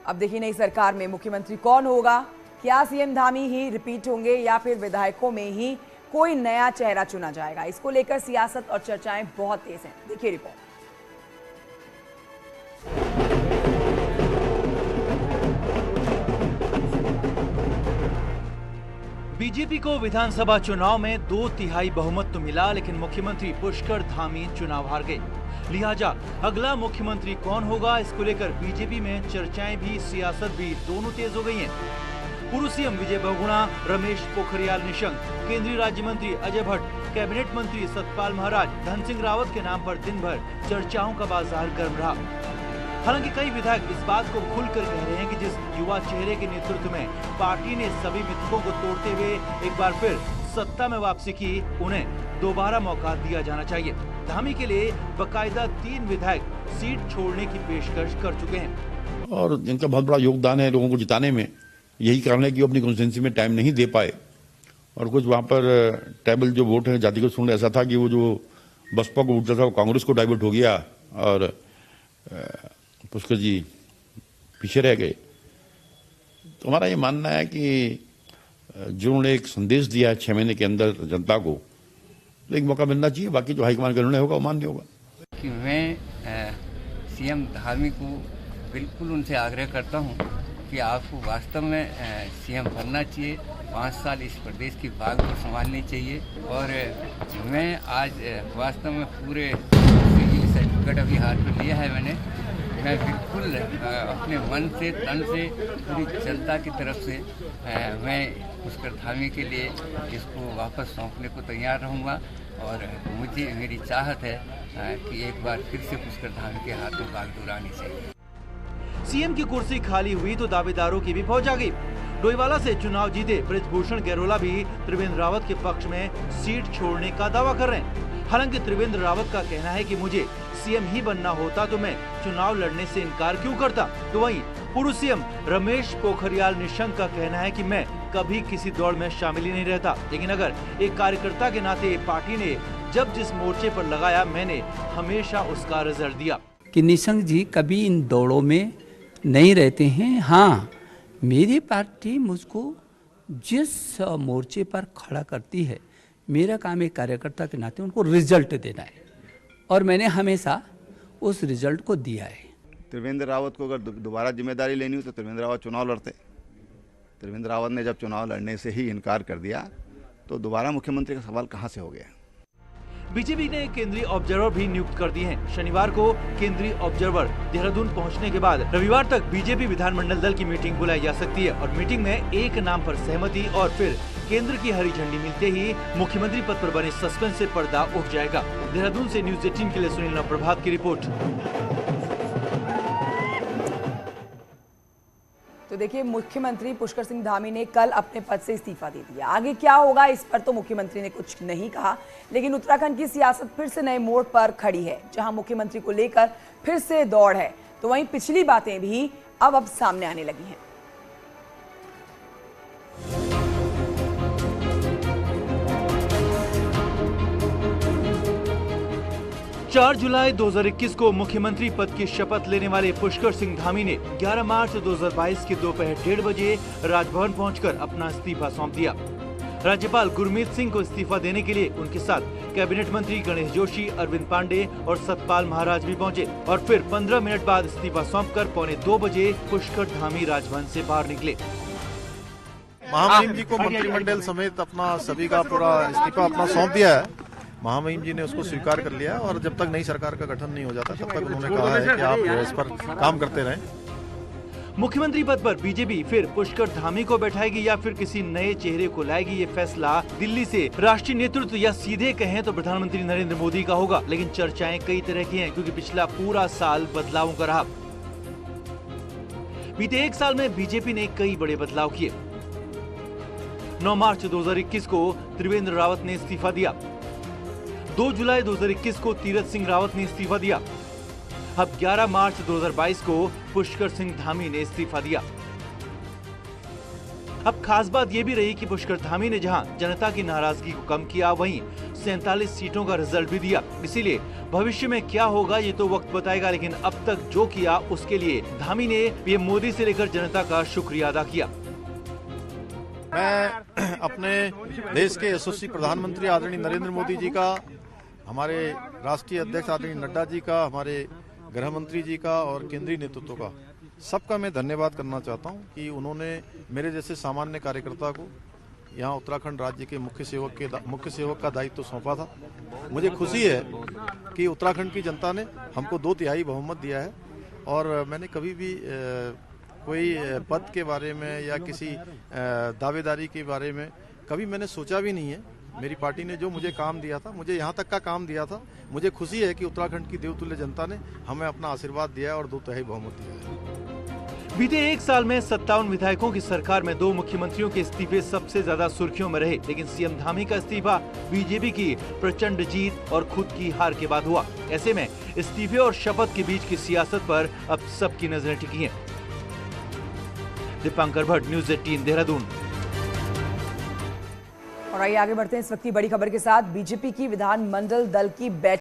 अब देखिए नई सरकार में मुख्यमंत्री कौन होगा, क्या सीएम धामी ही रिपीट होंगे या फिर विधायकों में ही कोई नया चेहरा चुना जाएगा। इसको लेकर सियासत और चर्चाएं बहुत तेज हैं। देखिए रिपोर्ट। बीजेपी को विधानसभा चुनाव में 2/3 बहुमत तो मिला, लेकिन मुख्यमंत्री पुष्कर धामी चुनाव हार गए। लिहाजा अगला मुख्यमंत्री कौन होगा, इसको लेकर बीजेपी में चर्चाएं भी सियासत भी दोनों तेज हो गई हैं। पूर्व सीएम विजय बहुगुणा, रमेश पोखरियाल निशंक, केंद्रीय राज्य मंत्री अजय भट्ट, कैबिनेट मंत्री सतपाल महाराज, धन सिंह रावत के नाम पर दिन भर चर्चाओं का बाजार गर्म रहा। हालांकि कई विधायक इस बात को खुलकर कह रहे हैं कि जिस युवा चेहरे के नेतृत्व में पार्टी ने सभी मिथकों को तोड़ते हुए एक बार फिर सत्ता में वापसी की, उन्हें दोबारा मौका दिया जाना चाहिए। धामी के लिए बकायदा 3 विधायक सीट छोड़ने की पेशकश कर चुके हैं और इनका बहुत बड़ा योगदान है लोगों को जिताने में। यही कारण है कि वो अपनी कॉन्स्टिट्यूंसी में टाइम नहीं दे पाए और कुछ वहाँ पर ट्राइबल जो वोट है जाति को सुन ऐसा था कि वो जो बसपा को उठता था वो कांग्रेस को डाइवर्ट हो गया और पुष्कर जी पीछे रह गए। तो हमारा ये मानना है कि जो उन्होंने एक संदेश दिया है 6 महीने के अंदर जनता को, तो एक मौका मिलना चाहिए। बाकी जो हाईकमान का निर्णय होगा वो मान्य होगा। कि मैं सीएम धामी को बिल्कुल उनसे आग्रह करता हूं कि आपको वास्तव में सीएम बनना चाहिए, 5 साल इस प्रदेश की बाग को संभालनी चाहिए। और मैं आज वास्तव में पूरे सर्टिफिकेट अभी हाथ में लिया है मैं बिल्कुल अपने मन से तन से पूरी जनता की तरफ से मैं पुष्कर धामी के लिए इसको वापस सौंपने को तैयार रहूँगा। और मेरी चाहत है कि एक बार फिर से पुष्कर धामी के हाथ में बागडोर आनी चाहिए। सीएम की कुर्सी खाली हुई तो दावेदारों की भी फौज आ गई। डोईवाला से चुनाव जीते बृजभूषण गैरोला भी त्रिवेंद्र रावत के पक्ष में सीट छोड़ने का दावा कर रहे हैं। हालांकि त्रिवेंद्र रावत का कहना है कि मुझे सीएम ही बनना होता तो मैं चुनाव लड़ने से इनकार क्यों करता। तो वहीं पूर्व सीएम रमेश पोखरियाल निशंक का कहना है कि मैं कभी किसी दौड़ में शामिल ही नहीं रहता, लेकिन अगर एक कार्यकर्ता के नाते पार्टी ने जब जिस मोर्चे पर लगाया मैंने हमेशा उसका रिजल्ट दिया। कि निशंक जी कभी इन दौड़ों में नहीं रहते हैं। हाँ, मेरी पार्टी मुझको जिस मोर्चे पर खड़ा करती है, मेरा काम एक कार्यकर्ता के नाते उनको रिजल्ट देना है और मैंने हमेशा उस रिजल्ट को दिया है। त्रिवेंद्र रावत को अगर दोबारा जिम्मेदारी लेनी हो तो त्रिवेंद्र रावत चुनाव लड़ते। त्रिवेंद्र रावत ने जब चुनाव लड़ने से ही इनकार कर दिया तो दोबारा मुख्यमंत्री का सवाल कहां से हो गया। बीजेपी ने केंद्रीय ऑब्जर्वर भी नियुक्त कर दिए हैं। शनिवार को केंद्रीय ऑब्जर्वर देहरादून पहुंचने के बाद रविवार तक बीजेपी विधानमंडल दल की मीटिंग बुलाई जा सकती है और मीटिंग में एक नाम पर सहमति और फिर केंद्र की हरी झंडी मिलते ही मुख्यमंत्री पद पर बने सस्पेंस से पर्दा उठ जाएगा। देहरादून से न्यूज 18 के लिए सुनील नवप्रभात की रिपोर्ट। तो देखिए मुख्यमंत्री पुष्कर सिंह धामी ने कल अपने पद से इस्तीफा दे दिया। आगे क्या होगा इस पर तो मुख्यमंत्री ने कुछ नहीं कहा, लेकिन उत्तराखंड की सियासत फिर से नए मोड़ पर खड़ी है, जहां मुख्यमंत्री को लेकर फिर से दौड़ है। तो वहीं पिछली बातें भी अब सामने आने लगी हैं। 4 जुलाई 2021 को मुख्यमंत्री पद की शपथ लेने वाले पुष्कर सिंह धामी ने 11 मार्च 2022 की दोपहर 1:30 बजे राजभवन पहुंचकर अपना इस्तीफा सौंप दिया। राज्यपाल गुरमीत सिंह को इस्तीफा देने के लिए उनके साथ कैबिनेट मंत्री गणेश जोशी, अरविंद पांडे और सतपाल महाराज भी पहुंचे और फिर 15 मिनट बाद इस्तीफा सौंपकर 1:45 बजे पुष्कर धामी राजभवन से बाहर निकले। महामहिम जी को मंत्रिमंडल समेत अपना सभी का पूरा इस्तीफा अपना सौंप दिया है। महामहिम जी ने उसको स्वीकार कर लिया और जब तक नई सरकार का गठन नहीं हो जाता तब तक उन्होंने कहा है कि आप इस पर काम करते रहें। मुख्यमंत्री पद पर बीजेपी फिर पुष्कर धामी को बैठाएगी या फिर किसी नए चेहरे को लाएगी, ये फैसला दिल्ली से राष्ट्रीय नेतृत्व या सीधे कहें तो प्रधानमंत्री नरेंद्र मोदी का होगा। लेकिन चर्चाएं कई तरह की हैं क्योंकि पिछला पूरा साल बदलावों का रहा। बीते 1 साल में बीजेपी ने कई बड़े बदलाव किए। 9 मार्च 2021 को त्रिवेंद्र रावत ने इस्तीफा दिया। 2 जुलाई 2021 को तीरथ सिंह रावत ने इस्तीफा दिया। अब 11 मार्च 2022 को पुष्कर सिंह धामी ने इस्तीफा दिया। अब खास बात ये भी रही कि पुष्कर धामी ने जहां जनता की नाराजगी को कम किया, वहीं 47 सीटों का रिजल्ट भी दिया। इसीलिए भविष्य में क्या होगा ये तो वक्त बताएगा, लेकिन अब तक जो किया उसके लिए धामी ने पीएम मोदी से लेकर जनता का शुक्रिया अदा किया। मैं अपने देश के यशस्वी प्रधानमंत्री आदरणीय नरेंद्र मोदी जी का, हमारे राष्ट्रीय अध्यक्ष आदरणीय नड्डा जी का, हमारे गृह मंत्री जी का और केंद्रीय नेतृत्व का, सबका मैं धन्यवाद करना चाहता हूं कि उन्होंने मेरे जैसे सामान्य कार्यकर्ता को यहां उत्तराखंड राज्य के मुख्य सेवक का दायित्व सौंपा था। मुझे खुशी है कि उत्तराखंड की जनता ने हमको 2/3 बहुमत दिया है और मैंने कभी भी कोई पद के बारे में या किसी दावेदारी के बारे में कभी मैंने सोचा भी नहीं है। मेरी पार्टी ने जो मुझे काम दिया था, मुझे यहाँ तक का काम दिया था, मुझे खुशी है कि उत्तराखंड की देवतुल्य जनता ने हमें अपना आशीर्वाद दिया है और 2/3 बहुमत दिया है। बीते एक साल में 57 विधायकों की सरकार में 2 मुख्यमंत्रियों के इस्तीफे सबसे ज्यादा सुर्खियों में रहे, लेकिन सीएम धामी का इस्तीफा बीजेपी की प्रचंड जीत और खुद की हार के बाद हुआ। ऐसे में इस्तीफे और शपथ के बीच की सियासत पर अब सबकी नजरें टिकी हैं। दीपांकर भट्ट, न्यूज़ 18 देहरादून। और आइए आगे बढ़ते हैं इस वक्त की बड़ी खबर के साथ। बीजेपी की विधानमंडल दल की बैठक